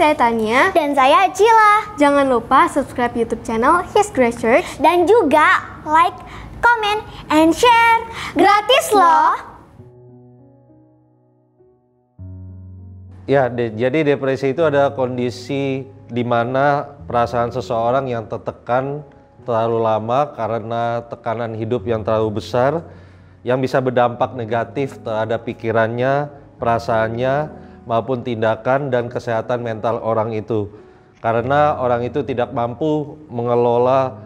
saya Tania. Dan saya Cila. Jangan lupa subscribe YouTube channel His Grace Church. Dan juga like, comment, and share. Gratis loh! Ya, jadi depresi itu ada kondisi di mana perasaan seseorang yang tertekan terlalu lama karena tekanan hidup yang terlalu besar yang bisa berdampak negatif terhadap pikirannya, perasaannya, maupun tindakan dan kesehatan mental orang itu. Karena orang itu tidak mampu mengelola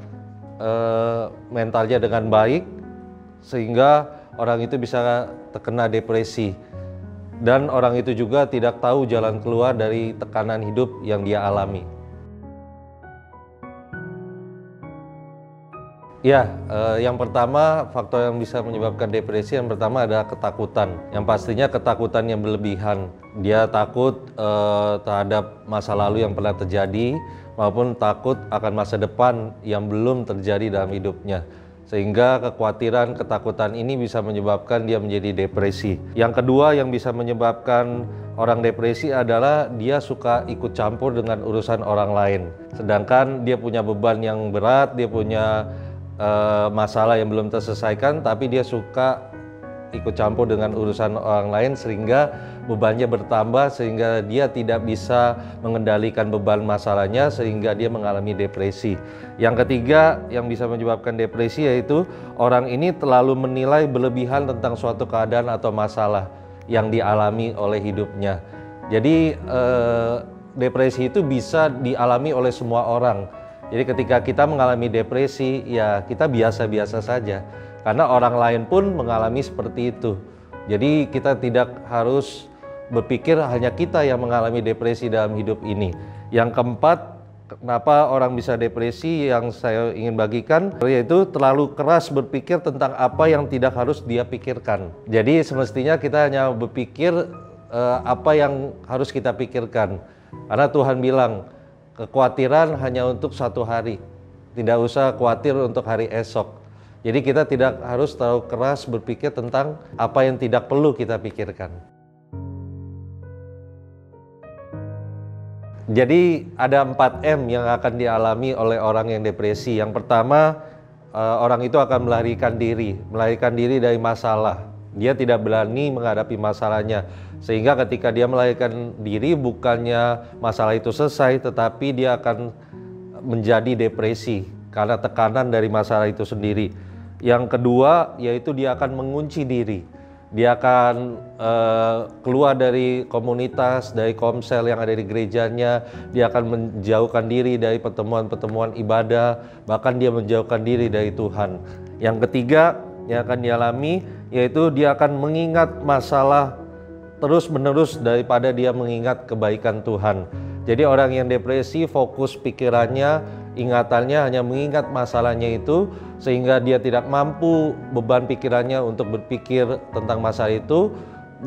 mentalnya dengan baik, sehingga orang itu bisa terkena depresi. Dan orang itu juga tidak tahu jalan keluar dari tekanan hidup yang dia alami. Ya, yang pertama faktor yang bisa menyebabkan depresi yang pertama adalah ketakutan. Yang pastinya ketakutan yang berlebihan. Dia takut terhadap masa lalu yang pernah terjadi maupun takut akan masa depan yang belum terjadi dalam hidupnya. Sehingga kekhawatiran, ketakutan ini bisa menyebabkan dia menjadi depresi. Yang kedua yang bisa menyebabkan orang depresi adalah dia suka ikut campur dengan urusan orang lain. Sedangkan dia punya beban yang berat, dia punya masalah yang belum terselesaikan, tapi dia suka ikut campur dengan urusan orang lain sehingga bebannya bertambah, sehingga dia tidak bisa mengendalikan beban masalahnya sehingga dia mengalami depresi. Yang ketiga yang bisa menyebabkan depresi yaitu orang ini terlalu menilai berlebihan tentang suatu keadaan atau masalah yang dialami oleh hidupnya. Jadi depresi itu bisa dialami oleh semua orang. Jadi ketika kita mengalami depresi, ya kita biasa-biasa saja. Karena orang lain pun mengalami seperti itu. Jadi kita tidak harus berpikir hanya kita yang mengalami depresi dalam hidup ini. Yang keempat, kenapa orang bisa depresi yang saya ingin bagikan, yaitu terlalu keras berpikir tentang apa yang tidak harus dia pikirkan. Jadi semestinya kita hanya berpikir apa yang harus kita pikirkan. Karena Tuhan bilang, kekhawatiran hanya untuk satu hari, tidak usah khawatir untuk hari esok. Jadi kita tidak harus terlalu keras berpikir tentang apa yang tidak perlu kita pikirkan. Jadi ada 4M yang akan dialami oleh orang yang depresi. Yang pertama, orang itu akan melarikan diri dari masalah. Dia tidak berani menghadapi masalahnya, sehingga ketika dia melarikan diri bukannya masalah itu selesai, tetapi dia akan menjadi depresi karena tekanan dari masalah itu sendiri. Yang kedua yaitu dia akan mengunci diri. Dia akan keluar dari komunitas, dari komsel yang ada di gerejanya. Dia akan menjauhkan diri dari pertemuan-pertemuan ibadah, bahkan dia menjauhkan diri dari Tuhan. Yang ketiga yang akan dialami yaitu dia akan mengingat masalah terus-menerus daripada dia mengingat kebaikan Tuhan. Jadi orang yang depresi fokus pikirannya, ingatannya hanya mengingat masalahnya itu, sehingga dia tidak mampu beban pikirannya untuk berpikir tentang masalah itu.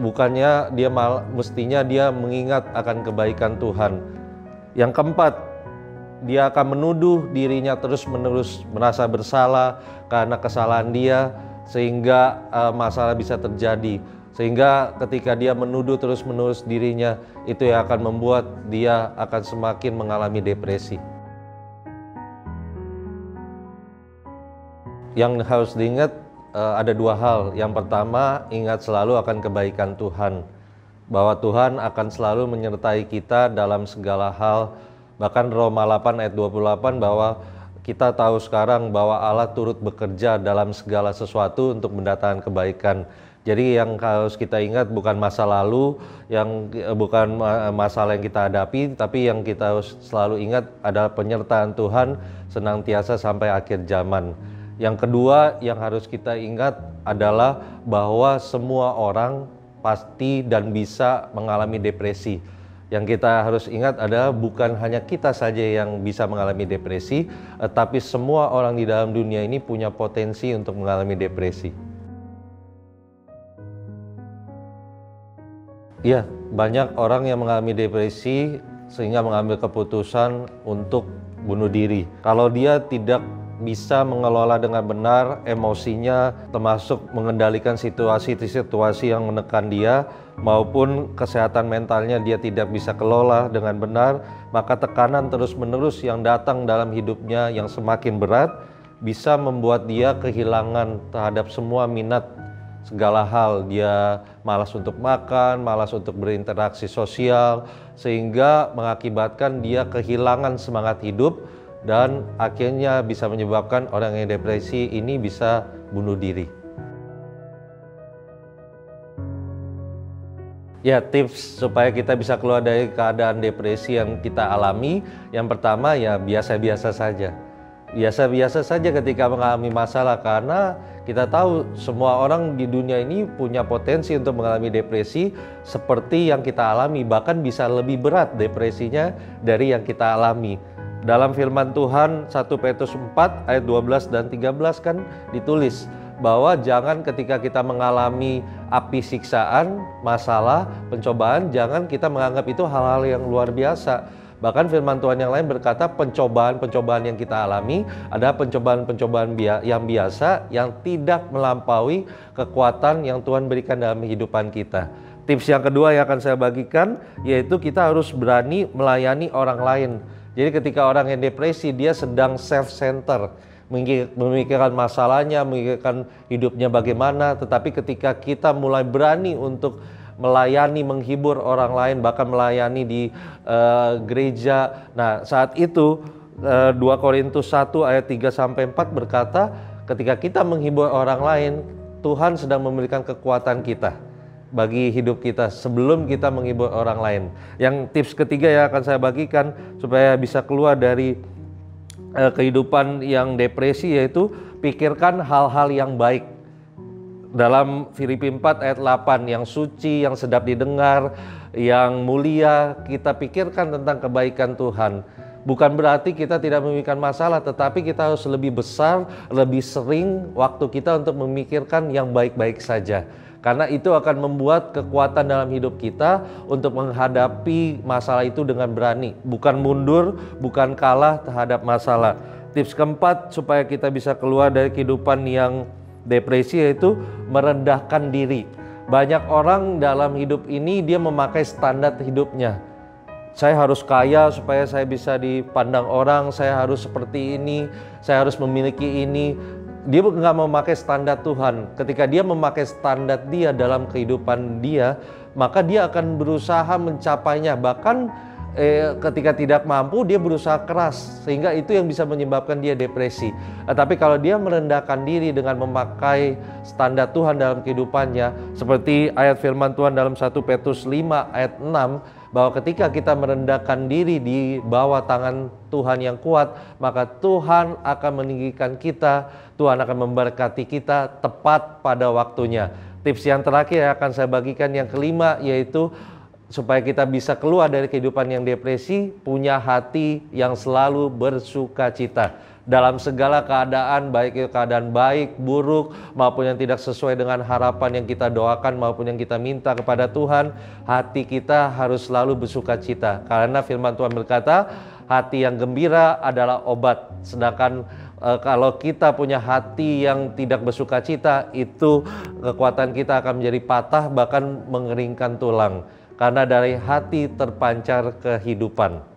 Bukannya dia mestinya dia mengingat akan kebaikan Tuhan. Yang keempat, dia akan menuduh dirinya terus-menerus, merasa bersalah karena kesalahan dia, sehingga masalah bisa terjadi. Sehingga ketika dia menuduh terus-menerus dirinya, itu yang akan membuat dia akan semakin mengalami depresi. Yang harus diingat ada dua hal. Yang pertama, ingat selalu akan kebaikan Tuhan. Bahwa Tuhan akan selalu menyertai kita dalam segala hal. Bahkan Roma 8 ayat 28 bahwa kita tahu sekarang bahwa Allah turut bekerja dalam segala sesuatu untuk mendatangkan kebaikan. Jadi yang harus kita ingat bukan masa lalu, bukan masalah yang kita hadapi, tapi yang kita harus selalu ingat adalah penyertaan Tuhan senantiasa sampai akhir zaman. Yang kedua yang harus kita ingat adalah bahwa semua orang pasti dan bisa mengalami depresi. Yang kita harus ingat adalah bukan hanya kita saja yang bisa mengalami depresi, tapi semua orang di dalam dunia ini punya potensi untuk mengalami depresi. Ya, banyak orang yang mengalami depresi sehingga mengambil keputusan untuk bunuh diri. Kalau dia tidak bisa mengelola dengan benar emosinya, termasuk mengendalikan situasi-situasi yang menekan dia, maupun kesehatan mentalnya dia tidak bisa kelola dengan benar, maka tekanan terus-menerus yang datang dalam hidupnya yang semakin berat bisa membuat dia kehilangan terhadap semua minat segala hal. Dia malas untuk makan, malas untuk berinteraksi sosial, sehingga mengakibatkan dia kehilangan semangat hidup dan akhirnya bisa menyebabkan orang yang depresi ini bisa bunuh diri. Ya, tips supaya kita bisa keluar dari keadaan depresi yang kita alami, yang pertama ya biasa-biasa saja. Biasa-biasa saja ketika mengalami masalah, karena kita tahu semua orang di dunia ini punya potensi untuk mengalami depresi seperti yang kita alami, bahkan bisa lebih berat depresinya dari yang kita alami. Dalam firman Tuhan 1 Petrus 4 ayat 12 dan 13 kan ditulis bahwa jangan ketika kita mengalami api siksaan, masalah, pencobaan, jangan kita menganggap itu hal-hal yang luar biasa. Bahkan firman Tuhan yang lain berkata pencobaan-pencobaan yang kita alami adalah pencobaan-pencobaan yang biasa, yang tidak melampaui kekuatan yang Tuhan berikan dalam kehidupan kita. Tips yang kedua yang akan saya bagikan yaitu kita harus berani melayani orang lain. Jadi ketika orang yang depresi, dia sedang self-center, memikirkan masalahnya, memikirkan hidupnya bagaimana, tetapi ketika kita mulai berani untuk melayani, menghibur orang lain, bahkan melayani di gereja. Nah, saat itu 2 Korintus 1 ayat 3-4 berkata, ketika kita menghibur orang lain, Tuhan sedang memberikan kekuatan kita bagi hidup kita sebelum kita menghibur orang lain. Yang tips ketiga yang akan saya bagikan supaya bisa keluar dari kehidupan yang depresi, yaitu pikirkan hal-hal yang baik. Dalam Filipi 4 ayat 8, yang suci, yang sedap didengar, yang mulia, kita pikirkan tentang kebaikan Tuhan. Bukan berarti kita tidak memikirkan masalah, tetapi kita harus lebih besar, lebih sering waktu kita untuk memikirkan yang baik-baik saja. Karena itu akan membuat kekuatan dalam hidup kita untuk menghadapi masalah itu dengan berani. Bukan mundur, bukan kalah terhadap masalah. Tips keempat supaya kita bisa keluar dari kehidupan yang depresi yaitu merendahkan diri. Banyak orang dalam hidup ini dia memakai standar hidupnya. Saya harus kaya supaya saya bisa dipandang orang, saya harus seperti ini, saya harus memiliki ini. Dia nggak memakai standar Tuhan. Ketika dia memakai standar dia dalam kehidupan dia, maka dia akan berusaha mencapainya. Bahkan ketika tidak mampu, dia berusaha keras, sehingga itu yang bisa menyebabkan dia depresi. Tapi kalau dia merendahkan diri dengan memakai standar Tuhan dalam kehidupannya, seperti ayat firman Tuhan dalam 1 Petrus 5 ayat 6, bahwa ketika kita merendahkan diri di bawah tangan Tuhan yang kuat, maka Tuhan akan meninggikan kita, Tuhan akan memberkati kita tepat pada waktunya. Tips yang terakhir yang akan saya bagikan, yang kelima, yaitu supaya kita bisa keluar dari kehidupan yang depresi, punya hati yang selalu bersuka cita. Dalam segala keadaan, baik itu keadaan baik, buruk, maupun yang tidak sesuai dengan harapan yang kita doakan maupun yang kita minta kepada Tuhan, hati kita harus selalu bersuka cita. Karena firman Tuhan berkata, hati yang gembira adalah obat. Sedangkan kalau kita punya hati yang tidak bersuka cita, itu kekuatan kita akan menjadi patah, bahkan mengeringkan tulang. Karena dari hati terpancar kehidupan.